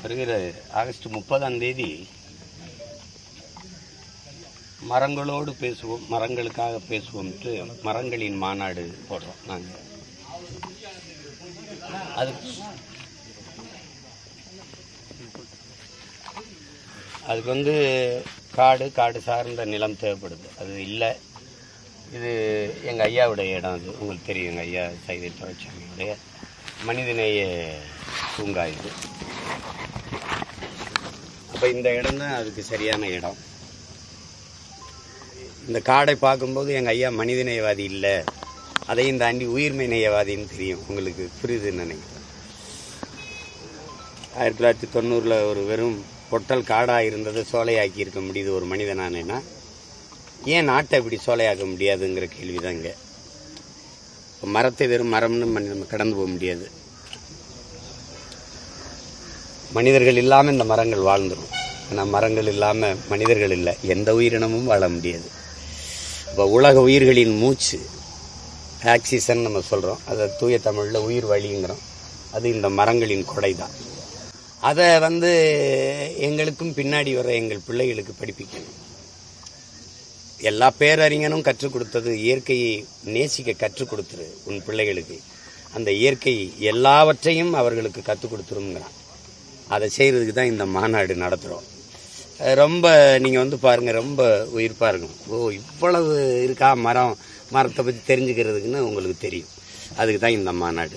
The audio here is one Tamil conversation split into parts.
வருகிற ஆகஸ்ட் 30 மரங்களோடு பேசுவோம், மரங்களுக்காக பேசுவோம் என்று மரங்களின் மாநாடு போடுறோம் நாங்கள். அதுக்கு காடு சார்ந்த நிலம் தேவைப்படுது. அது இல்லை. இது எங்கள் ஐயாவுடைய இடம். அது உங்களுக்கு தெரியும், எங்கள் ஐயா சைதை துரைசாமியுடைய மனிதநேய பூங்கா இது. அப்போ இந்த இடம் தான் அதுக்கு சரியான இடம். இந்த காடை பார்க்கும்போது எங்கள் ஐயா மனிதநேயவாதி இல்லை, அதையும் தாண்டி உயிர்மை நேயவாதின்னு தெரியும். உங்களுக்கு புரியுதுன்னு நினைக்கிறேன். 1990 ஒரு வெறும் பொட்டல் காடாக இருந்தது சோலையாக்கி இருக்க முடியுது ஒரு மனிதனானேன்னா, ஏன் நாட்டை இப்படி சோலையாக்க முடியாதுங்கிற கேள்வி தான் இங்கே. மரத்தை வெறும் மரம்னு நம்ம கடந்து போக முடியாது. மனிதர்கள் இல்லாமல் இந்த மரங்கள் வாழ்ந்துடும். ஆனால் மரங்கள் இல்லாமல் மனிதர்கள் இல்லை, எந்த உயிரினமும் வாழ முடியாது. இப்போ உலக உயிர்களின் மூச்சு ஆக்சிஜன் நம்ம சொல்கிறோம், அதை தூய தமிழில் உயிர் வழிங்கிறோம். அது இந்த மரங்களின் கொடை தான். அதை எங்களுக்கும் பின்னாடி வர எங்கள் பிள்ளைகளுக்கு படிப்பிக்கணும். எல்லா பேரறிஞனும் கற்றுக் கொடுத்தது இயற்கையை நேசிக்க கற்றுக் கொடுத்துரு உன் பிள்ளைகளுக்கு. அந்த இயற்கை எல்லாவற்றையும் அவர்களுக்கு கற்றுக் கொடுத்துருங்கிறான். அதை செய்கிறதுக்கு தான் இந்த மாநாடு நடத்துகிறோம். ரொம்ப நீங்கள் பாருங்கள், ரொம்ப உயிர்ப்பாக இருக்கும். ஓ, இவ்வளவு இருக்கா மரத்தை பற்றி தெரிஞ்சுக்கிறதுக்குன்னு உங்களுக்கு தெரியும். அதுக்கு தான் இந்த மாநாடு.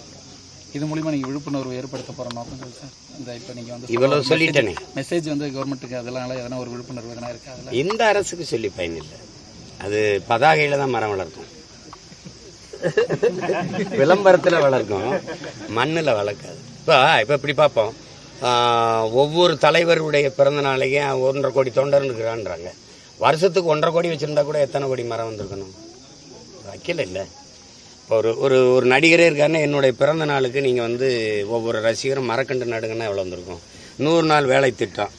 இது மூலிமா நீங்கள் விழிப்புணர்வு ஏற்படுத்த போகிற நோக்கம் சார். இந்த இப்போ நீங்கள் இவ்வளோ சொல்லிட்டேனே மெசேஜ் கவர்மெண்ட்டுக்கு அதெல்லாம் எதனா ஒரு விழிப்புணர்வு எதனா இருக்கா? அதில் இந்த அரசுக்கு சொல்லி பயனில்லை. அது பதாகையில் தான் மரம் வளர்க்கும், விளம்பரத்தில் வளர்க்கும், மண்ணில் வளர்க்காது. இப்போ இப்படி பார்ப்போம், ஒவ்வொரு தலைவருடைய பிறந்த நாளைக்கு 1.5 கோடி தொண்டர் இருக்கிறான்றாங்க. வருஷத்துக்கு 1.5 கோடி வச்சுருந்தா கூட எத்தனை கோடி மரம் வந்திருக்கணும்? வைக்கல இல்லை. ஒரு ஒரு ஒரு நடிகரே இருக்காருன்னா, என்னுடைய பிறந்த நாளுக்கு நீங்கள் ஒவ்வொரு ரசிகரும் மரக்கண்டு நடுங்கன்னா எவ்வளோ வந்திருக்கும்? 100 நாள் வேலை திட்டம்,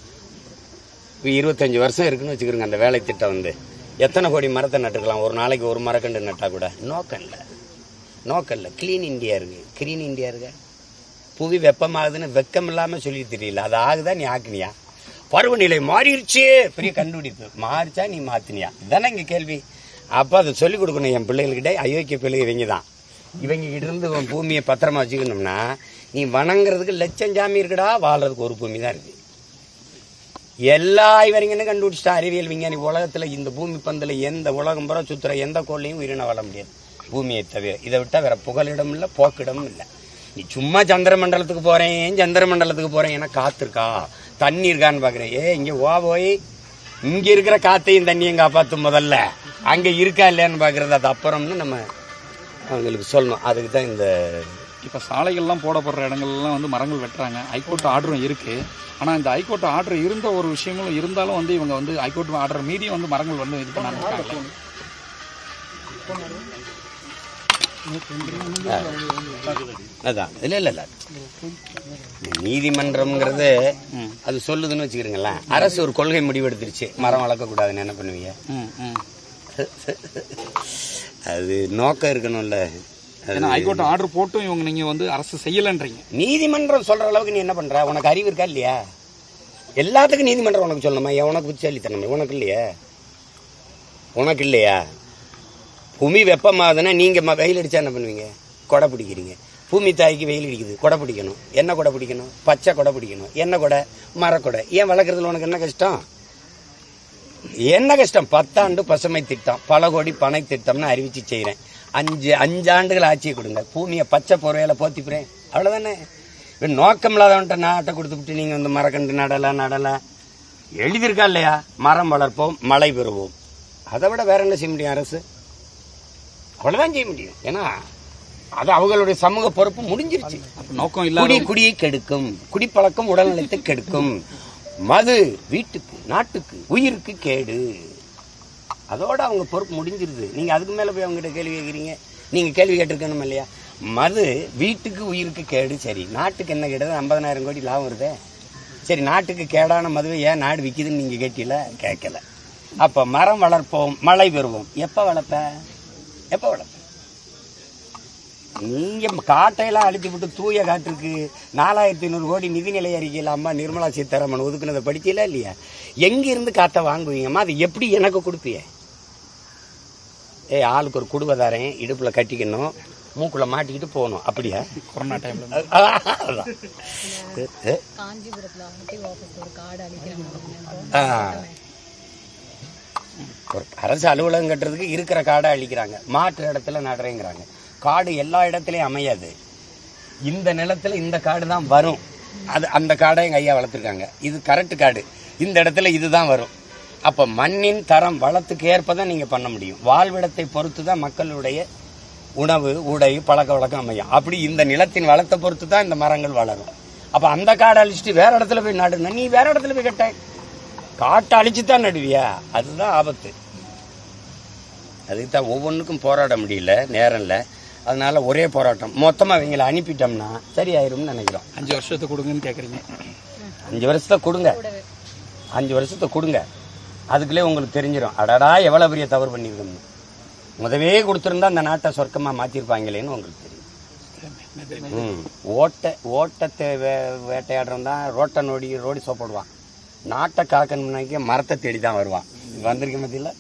இப்போ 25 வருஷம் இருக்குன்னு வச்சுக்கிறோங்க. அந்த வேலை திட்டம் எத்தனை கோடி மரத்தை நட்டுக்கலாம்? ஒரு நாளைக்கு ஒரு மரக்கண்டு நட்டால் கூட நோக்கம் இல்லை. கிளீன் இந்தியா இருக்கு. புவி வெப்பமாகுதுன்னு வெக்கம் இல்லாமல் சொல்லி தெரியல. அது ஆகுதா? நீ ஆக்குனியா? பருவநிலை மாறிடுச்சு, பெரிய கண்டுபிடிப்பு. மாறிச்சா நீ மாத்தினியா? இதானே இங்கே கேள்வி. அப்போ அதை சொல்லிக் கொடுக்கணும் என் பிள்ளைகள்கிட்ட. அயோக்கிய பிள்ளை இவங்க தான். இவங்க கிட்ட இருந்து பூமியை பத்திரமா வச்சுக்கணும்னா, நீ வணங்குறதுக்கு லட்சம் ஜாமி இருக்குடா, வாழ்றதுக்கு ஒரு பூமி தான் இருக்கு. எல்லா இவரிங்கன்னு கண்டுபிடிச்சிட்டா அறிவியல் விஞ்ஞானி. உலகத்தில் இந்த பூமி பந்தில் எந்த உலகம் புற சுற்றுற எந்த கோள்லையும் உயிரினம் வாழ முடியாது பூமியை தவிர. இதை விட்டால் வேற புகலிடம் இல்லை, போக்கிடமும் இல்லை. நீ சும்மா சந்திர மண்டலத்துக்கு போகிறேன் ஏன்னா காத்திருக்கா, தண்ணி இருக்கான்னு பார்க்குறேன். இங்கே போய் இங்கே இருக்கிற காத்தையும் தண்ணியும் காப்பாற்றும். முதல்ல அங்கே இருக்கா இல்லையான்னு பார்க்குறது, அது அப்புறம்னு நம்ம அவங்களுக்கு சொல்லணும். அதுக்கு தான் இந்த இப்போ சாலைகள்லாம் போடப்படுற இடங்கள்லாம் மரங்கள் வெட்டுறாங்க. ஹைகோர்ட் ஆர்டரும் இருக்குது. ஆனால் இந்த ஹைகோர்ட் ஆர்டர் இருந்த ஒரு விஷயங்களும் இருந்தாலும் இவங்க ஹைகோர்ட் ஆர்டர் மீறி மரங்கள் இது பண்ணாங்க. அதான் இல்லை நீதிமன்றம்ங்கிறது அது சொல்லுதுன்னு வச்சுக்கிறீங்களேன். அரசு ஒரு கொள்கை முடிவெடுத்துருச்சு, மரம் வளர்க்கக்கூடாதுன்னு என்ன பண்ணுவீங்க? அது நோக்கம் இருக்கணும்ல. ஹைகோர்ட் ஆர்டர் போட்டும் நீங்க அரசு செய்யலன்றீங்க. நீதிமன்றம் சொல்ற அளவுக்கு நீ என்ன பண்ற? உனக்கு அறிவு இருக்கா இல்லையா? எல்லாத்துக்கும் நீதிமன்றம் உனக்கு சொல்லணுமா? உனக்கு புத்திசாலித்தனமே உனக்கு இல்லையா? பூமி வெப்பமாகுதுன்னா நீங்க வெயில் அடிச்சா என்ன பண்ணுவீங்க? கொடை பிடிக்கிறீங்க. பூமி தாய்க்கு வெயில் அடிக்குது, கொடை பிடிக்கணும். என்ன கொடை பிடிக்கணும்? பச்சை கொடை பிடிக்கணும். என்ன கொடை? மரக்கொடை. ஏன் வளர்க்குறதுல உனக்கு என்ன கஷ்டம்? 10 ஆண்டு பசுமை திட்டம், பல கோடி பனை திட்டம்னு அறிவிச்சு செய்கிறேன். 5 ஆண்டுகள் ஆட்சியை கொடுங்க, பூமியை பச்சை பொறையில போத்திப்புறேன். அவ்வளோதானே. நோக்கம் இல்லாதவன்ட்ட நாட்டை கொடுத்துட்டு நீங்கள் மரக்கண்டு நடலை எழுதியிருக்கா இல்லையா? மரம் வளர்ப்போம், மழை பெறுவோம். அதை விட வேற என்ன செய்ய முடியும் அரசு? அவ்வளோதான் செய்ய முடியும். ஏன்னா அது அவங்களுடைய சமூக பொறுப்பு முடிஞ்சிருச்சு. நோக்கம் இல்லை. குடியை கெடுக்கும், குடிப்பழக்கம் உடல்நலத்தை கெடுக்கும், மது வீட்டுக்கு நாட்டுக்கு உயிருக்கு கேடு. அதோட அவங்க பொறுப்பு முடிஞ்சிருது. நீங்க அதுக்கு மேல போய் அவங்ககிட்ட கேள்வி கேட்குறீங்க. நீங்க கேள்வி கேட்டிருக்கணும் இல்லையா? மது வீட்டுக்கு உயிருக்கு கேடு, சரி நாட்டுக்கு என்ன கேட்டது? 50,000 கோடி லாபம் வருது. சரி, நாட்டுக்கு கேடான மதுவை ஏன் நாடு விற்கிதுன்னு நீங்க கேட்டீங்களா? கேட்கல. அப்ப மரம் வளர்ப்போம், மழை பெறுவோம். எப்ப வளர்ப்ப? நீங்கள் காட்டையெல்லாம் அழித்து விட்டு தூய காற்றுக்கு 4500 கோடி நிதிநிலை அறிக்கையில் அம்மா நிர்மலா சீதாராமன் ஒதுக்குனதை படிக்கல இல்லையா? எங்கிருந்து காற்றை வாங்குவீங்கம்மா? அது எப்படி எனக்கு கொடுப்பிய? ஆளுக்கு ஒரு குடுவை தரேன், இடுப்பில் கட்டிக்கணும், மூக்குள்ள மாட்டிக்கிட்டு போகணும், அப்படியா? கொரோனா டைம்ல ஒரு அரசு அலுவலகம் கட்டுறதுக்கு இருக்கிற காடை அழிக்கிறாங்க, மாற்று இடத்துல நடுறேங்கிறாங்க. காடு எல்லா இடத்துலையும் அமையாது. இந்த நிலத்துல இந்த காடு தான் வரும். அது அந்த காடை எங்கள் ஐயா வளர்த்துருக்காங்க. இது கரெக்டு காடு, இந்த இடத்துல இதுதான் வரும். அப்போ மண்ணின் தரம் வளத்துக்கு ஏற்பதான் நீங்கள் பண்ண முடியும். வாழ்விடத்தை பொறுத்து தான் மக்களுடைய உணவு, உடை, பழக்க வழக்கம் அமையும். அப்படி இந்த நிலத்தின் வளத்தை பொறுத்து தான் இந்த மரங்கள் வளரும். அப்போ அந்த காடை அழிச்சிட்டு வேற இடத்துல போய் நடுனா நீ வேற இடத்துல போய் கட்ட, காட்டை அழிச்சு தான் நடுவியா? அதுதான் ஆபத்து. அதுக்கு தான் ஒவ்வொன்றுக்கும் போராட முடியல, நேரம் இல்லை. அதனால ஒரே போராட்டம் மொத்தமாக இவங்களை அனுப்பிட்டோம்னா சரியாயிரும்னு நினைக்கிறோம். 5 வருஷத்தை கொடுங்கன்னு கேட்குறீங்க. 5 வருஷத்தை கொடுங்க, 5 வருஷத்தை கொடுங்க. அதுக்குள்ளே உங்களுக்கு தெரிஞ்சிடும், அடடா எவ்வளோ பெரிய தவறு பண்ணியிருக்கோம்னு. முதவே கொடுத்துருந்தா அந்த நாட்டை சொர்க்கமாக மாற்றிருப்பாங்களேன்னு உங்களுக்கு தெரியும். ஓட்டத்தை வேட்டையாடுறோம் தான் ரோட்டை ரோடி சோப்பிடுவான். நாட்டை காக்கணும்னாக்க மரத்தை தேடி தான் வருவான். வந்திருக்க மத்தியில்